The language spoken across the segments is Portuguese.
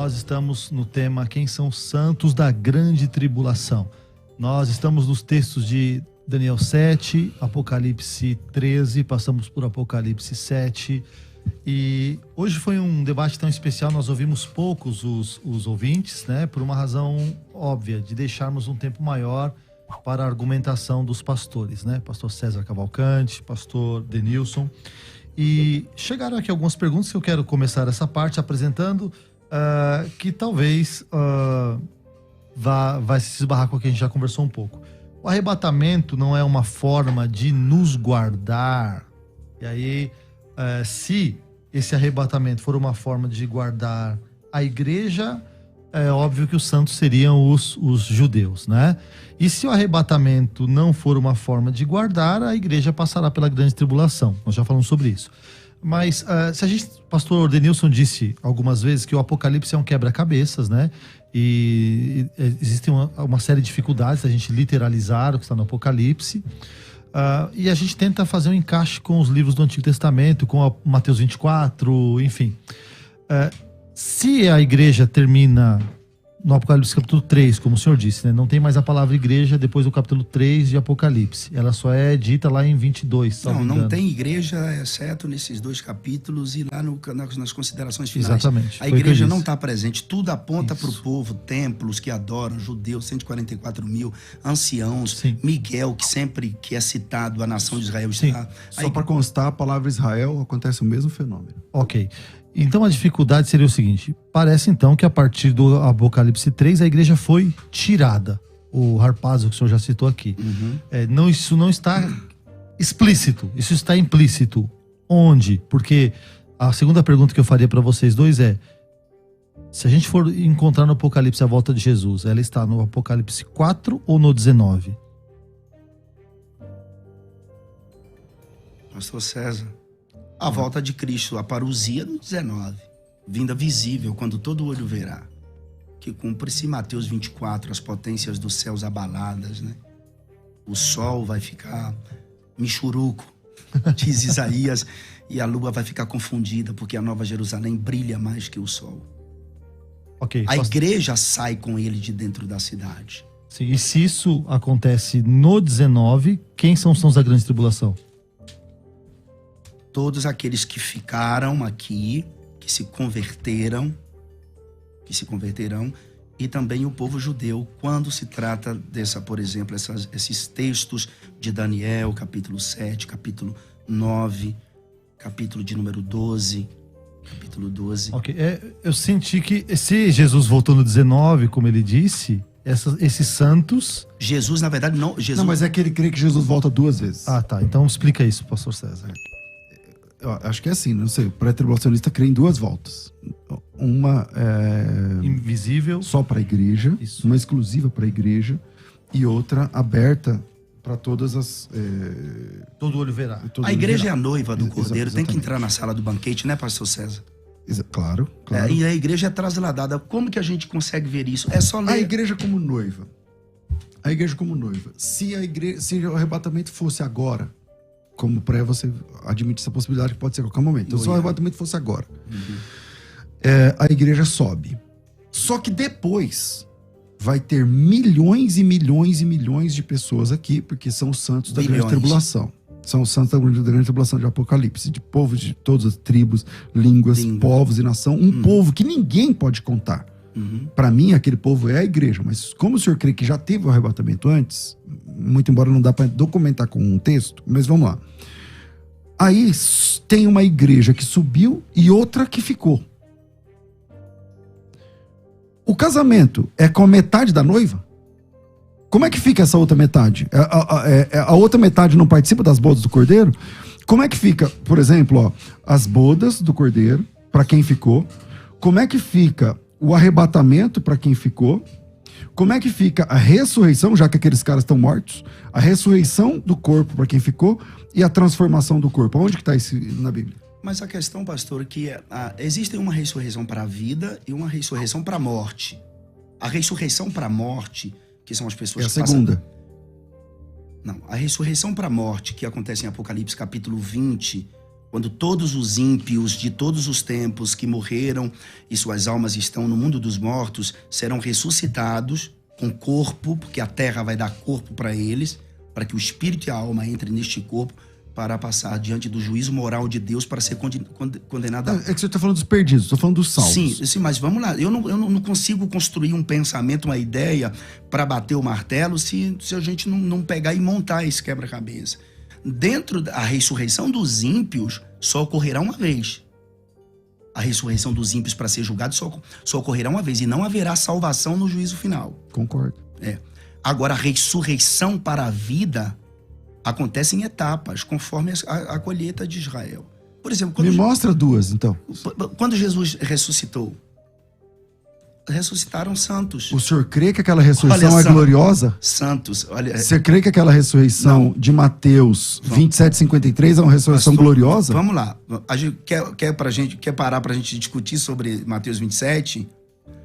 nós estamos no tema Quem são os santos da grande tribulação. Nós estamos nos textos de Daniel 7, Apocalipse 13, passamos por Apocalipse 7. E hoje foi um debate tão especial, nós ouvimos poucos os ouvintes, né? Por uma razão óbvia, de deixarmos um tempo maior para a argumentação dos pastores, né? Pastor César Cavalcante, pastor Denilson. E chegaram aqui algumas perguntas que eu quero começar essa parte apresentando, que talvez vai se esbarrar com o que a gente já conversou um pouco. O arrebatamento não é uma forma de nos guardar. E aí, se esse arrebatamento for uma forma de guardar a igreja, é óbvio que os santos seriam os judeus, né? E se o arrebatamento não for uma forma de guardar, a igreja passará pela grande tribulação. Nós já falamos sobre isso. Mas se a gente, pastor Denilson disse algumas vezes que o Apocalipse é um quebra-cabeças, né? E existem uma série de dificuldades a gente literalizar o que está no Apocalipse. E a gente tenta fazer um encaixe com os livros do Antigo Testamento, com Mateus 24, enfim. Se a igreja termina no Apocalipse capítulo 3, como o senhor disse, né? Não tem mais a palavra igreja depois do capítulo 3 de Apocalipse. Ela só é dita lá em 22. Não tem igreja, exceto nesses dois capítulos e lá nas considerações finais. Exatamente. A igreja não está presente. Tudo aponta para o povo, templos que adoram, judeus, 144 mil, anciãos, sim. Miguel, que é citado, a nação de Israel está. Só para constar, a palavra Israel acontece o mesmo fenômeno. Ok. Então a dificuldade seria o seguinte: parece então que a partir do Apocalipse 3 a igreja foi tirada. O Harpazo que o senhor já citou aqui. Uhum. Isso não está explícito, isso está implícito. Onde? Porque a segunda pergunta que eu faria para vocês dois é: se a gente for encontrar no Apocalipse a volta de Jesus, ela está no Apocalipse 4 ou no 19? Pastor César, a volta de Cristo, a parousia no 19, vinda visível, quando todo olho verá, que cumpre-se Mateus 24, as potências dos céus abaladas, né? O sol vai ficar michuruco, diz Isaías, e a lua vai ficar confundida, porque a Nova Jerusalém brilha mais que o sol. Okay, a igreja sai com ele de dentro da cidade. Sim, e se isso acontece no 19, quem são os santos da grande tribulação? Todos aqueles que ficaram aqui, que se converterão, e também o povo judeu, quando se trata por exemplo, esses textos de Daniel, capítulo 7, capítulo 9, capítulo de número 12, capítulo 12. Ok, eu senti que se Jesus voltou no 19, como ele disse, esses santos... Jesus, na verdade, não... Não, mas é que ele crê que Jesus volta 2 vezes. Ah, tá, então explica isso, pastor César. Eu acho que é assim, não sei, o pré-tribulacionista crê em 2 voltas. Uma invisível, só para a igreja, isso. Uma exclusiva para a igreja e outra aberta para todas as... Todo olho verá. A igreja é a noiva do Cordeiro, tem que entrar na sala do banquete, né, pastor César? Claro. E a igreja é trasladada. Como que a gente consegue ver isso? É só ler... A igreja como noiva. Se o arrebatamento fosse agora, como pré, você admite essa possibilidade que pode ser a qualquer momento. Então, se o arrebatamento fosse agora, a igreja sobe. Só que depois vai ter milhões e milhões e milhões de pessoas aqui, porque são os santos da grande tribulação. São os santos da grande tribulação de Apocalipse, de povos de todas as tribos, línguas, povos e nação. Um povo que ninguém pode contar. Para mim, aquele povo é a igreja, mas como o senhor crê que já teve o arrebatamento antes, muito embora não dá para documentar com um texto, mas vamos lá. Aí tem uma igreja que subiu e outra que ficou. O casamento é com a metade da noiva? Como é que fica essa outra metade? A outra metade não participa das bodas do Cordeiro? Como é que fica, por exemplo, as bodas do Cordeiro, para quem ficou? Como é que fica o arrebatamento para quem ficou? Como é que fica a ressurreição, já que aqueles caras estão mortos? A ressurreição do corpo para quem ficou e a transformação do corpo. Onde que está isso na Bíblia? Mas a questão, pastor, que existe uma ressurreição para a vida e uma ressurreição para a morte. A ressurreição para a morte, que são as pessoas que segunda. Não, a ressurreição para a morte, que acontece em Apocalipse capítulo 20, Quando todos os ímpios de todos os tempos que morreram e suas almas estão no mundo dos mortos serão ressuscitados com corpo, porque a terra vai dar corpo para eles, para que o espírito e a alma entrem neste corpo, para passar diante do juízo moral de Deus para ser condenado. É que você está falando dos perdidos, estou falando dos salvos. Sim, mas vamos lá. Eu não consigo construir um pensamento, uma ideia para bater o martelo se a gente não pegar e montar esse quebra-cabeça. Dentro da ressurreição dos ímpios, só ocorrerá uma vez. A ressurreição dos ímpios para ser julgado só ocorrerá uma vez. E não haverá salvação no juízo final. Concordo. Agora, a ressurreição para a vida acontece em etapas, conforme a colheita de Israel. Por exemplo, Me mostra duas, então. Quando Jesus ressuscitou, ressuscitaram santos. O senhor crê que aquela ressurreição é gloriosa? Santos, olha. Você crê que aquela ressurreição de Mateus 27:53 é uma ressurreição gloriosa? Vamos lá. A gente quer parar pra gente discutir sobre Mateus 27?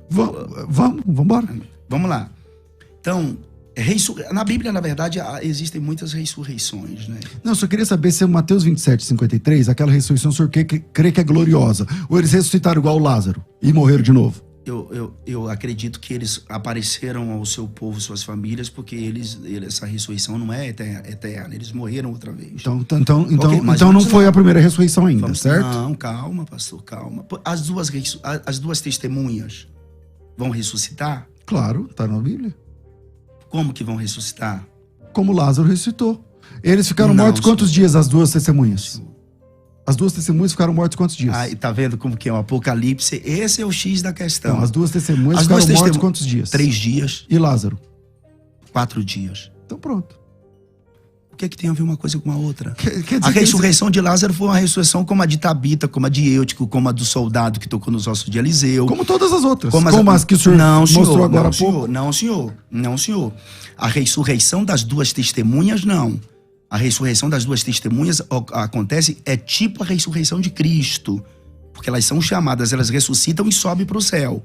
Vamos embora. Vamos lá. Então, na Bíblia, na verdade, existem muitas ressurreições, né? Não, só queria saber se Mateus 27:53, aquela ressurreição, o senhor crê que é gloriosa? Ou eles ressuscitaram igual Lázaro e morreram de novo? Eu acredito que eles apareceram ao seu povo, suas famílias, porque essa ressurreição não é eterna. Eles morreram outra vez. Então não foi a primeira ressurreição ainda, certo? Não, calma, pastor, calma. As duas testemunhas vão ressuscitar? Claro, tá na Bíblia. Como que vão ressuscitar? Como Lázaro ressuscitou. Eles ficaram mortos quantos dias, as duas testemunhas? As duas testemunhas ficaram mortas quantos dias? Ah, tá vendo como que é o Apocalipse? Esse é o X da questão. Não, as duas testemunhas ficaram mortas quantos dias? 3 dias. E Lázaro? 4 dias. Então pronto. O que é que tem a ver uma coisa com a outra? Quer dizer a ressurreição de Lázaro foi uma ressurreição como a de Tabita, como a de Eutico, como a do soldado que tocou nos ossos de Eliseu. Como todas as outras. Como as que o senhor mostrou agora há pouco. Não, senhor. A ressurreição das duas testemunhas, não. A ressurreição das duas testemunhas acontece, é tipo a ressurreição de Cristo. Porque elas são chamadas, elas ressuscitam e sobem para o céu.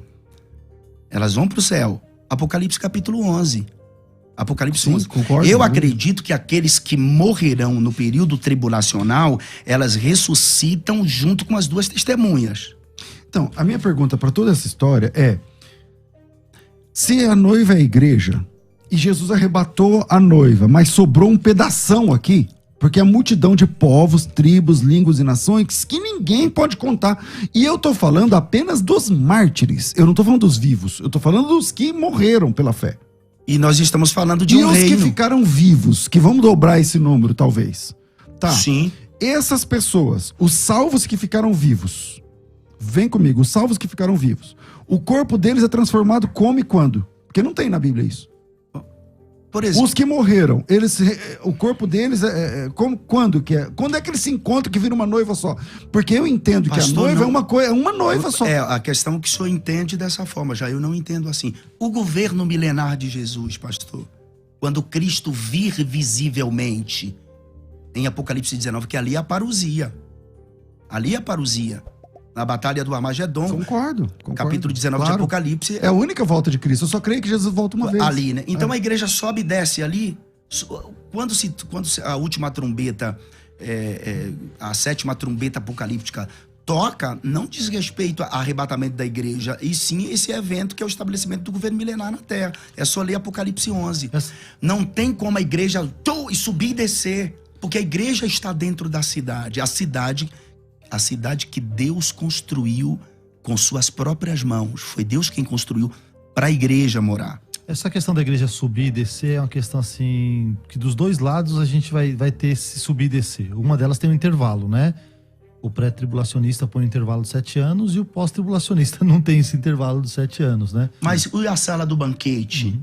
Elas vão para o céu. Apocalipse capítulo 11. Apocalipse 11. Concordo, Eu acredito que aqueles que morrerão no período tribulacional, elas ressuscitam junto com as duas testemunhas. Então, a minha pergunta para toda essa história é: se a noiva é a igreja, e Jesus arrebatou a noiva, mas sobrou um pedação aqui, porque a multidão de povos, tribos, línguas e nações que ninguém pode contar. E eu tô falando apenas dos mártires. Eu não tô falando dos vivos. Eu tô falando dos que morreram pela fé. E nós estamos falando de um reino. E os que ficaram vivos, que vamos dobrar esse número, talvez. Tá. Sim. Essas pessoas, os salvos que ficaram vivos, vem comigo, os salvos que ficaram vivos, o corpo deles é transformado como e quando? Porque não tem na Bíblia isso. Por exemplo, os que morreram, o corpo deles quando que é? Quando é que eles se encontram que vira uma noiva só? Porque eu entendo que a noiva é uma noiva só. É a questão que o senhor entende dessa forma, já eu não entendo assim. O governo milenar de Jesus, pastor, quando Cristo vir visivelmente em Apocalipse 19, que ali é a parousia. Ali é a parousia. Na batalha do Armagedon. Concordo. Capítulo 19 de Apocalipse. É a única volta de Cristo. Eu só creio que Jesus volta uma vez. Ali, né? Então a igreja sobe e desce ali. Quando a última trombeta, a 7ª trombeta apocalíptica toca, não diz respeito ao arrebatamento da igreja, e sim esse evento que é o estabelecimento do governo milenar na terra. É só ler Apocalipse 11. Não tem como a igreja subir e descer, porque a igreja está dentro da cidade. A cidade que Deus construiu com suas próprias mãos. Foi Deus quem construiu para a igreja morar. Essa questão da igreja subir e descer é uma questão assim, que dos dois lados a gente vai ter esse subir e descer. Uma delas tem um intervalo, né? O pré-tribulacionista põe um intervalo de 7 anos e o pós-tribulacionista não tem esse intervalo de 7 anos, né? Mas e a sala do banquete?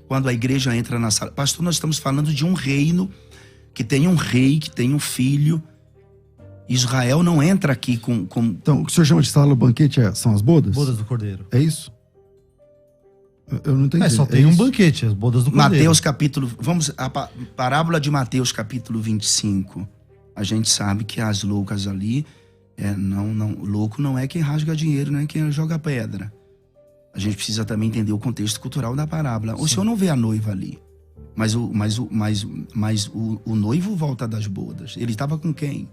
Quando a igreja entra na sala... Pastor, nós estamos falando de um reino que tem um rei, que tem um filho... Israel não entra aqui com... Então, o que o senhor chama de sala do banquete são as bodas? Bodas do Cordeiro. É isso? Eu não entendi. Só tem um banquete, as bodas do Cordeiro. Mateus capítulo... a parábola de Mateus capítulo 25. A gente sabe que as loucas ali... louco não é quem rasga dinheiro, não é quem joga pedra. A gente precisa também entender o contexto cultural da parábola. O senhor não vê a noiva ali. Mas o noivo volta das bodas. Ele estava com quem?